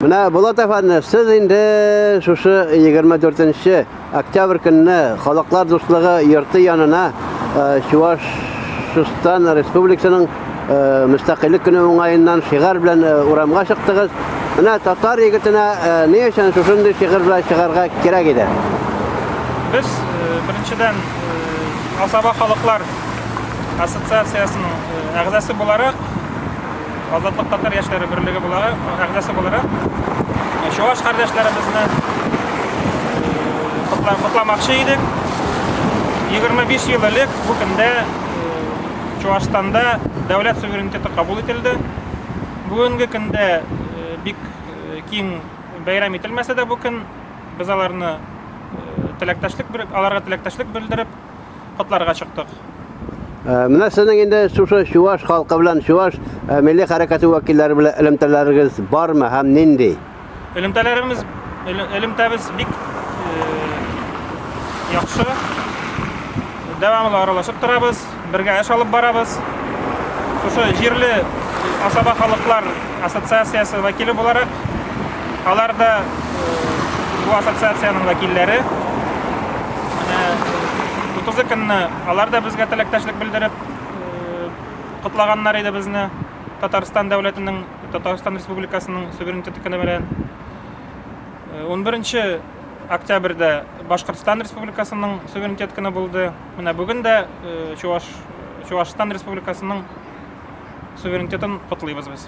Менә Булат әфәнде, сез инде шушы 24 октябрь көнне Халыклар дуслыгы йорты янына Чувашстан Республикасының мөстәкыйльлек көне уңаеннан шигар белән урамга чыктыгыз. Менә татар егетенә ни өчен шушындый шигар белән чыгарга кирәк иде? Без беренчедән Асаба халыклар ассоциациясының әгъзасы буларак, Азатлык татар яшьләре берлеге буларак, әгъзасы буларак, Чуваш кардәшләребезне кутламакчы идек. 25 ел элек бу көндә Чувашстанда дәүләт суверенитеты кабул ителде. Бүгенге көндә бик киң бәйрәм ителмәсә дә бу көн без аларга теләктәшлек белдереп котларга чыктык. Менә сезнең инде шушы Чуваш халкы белән Чуваш милли хәрәкәте вәкилләре белән элемтәләрегез бармы һәм нинди? Элемтәбез бик яхшы. Дәвамлы аралашып торабыз, бергә эш алып барабыз. Шушы җирле Асаба халыклар ассоциациясе вәкиле буларак, алар да бу ассоциациянең вәкилләре. 30 көнне алар да безгә теләктәшлек белдереп кутлаганнар иде безне Татарстан дәүләтенең, Татарстан Республикасының суверенитеты көне белән. 11 октябрьдә Башкортстан Республикасының суверенитет көне булды. Менә бүген дә Чувашстан Республикасының суверенитетын котлыйбыз без.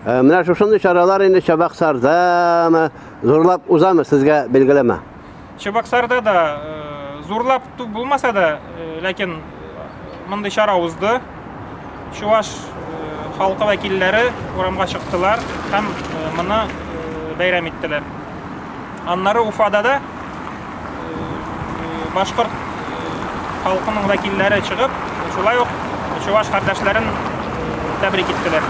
Менә шушындый чаралар инде Чабаксарда зурлап узамы сезгә билгеләме? Чабаксарда да зурлап булмаса да, ләкин мондый чара узды. Чуваш халкы вәкилләре урамга чыктылар һәм моны бәйрәм иттеләр. Аннары Уфада да башкорт халкының вәкилләре чыгып, шулай ук Чуваш кардәшләрен тәбрик иттеләр.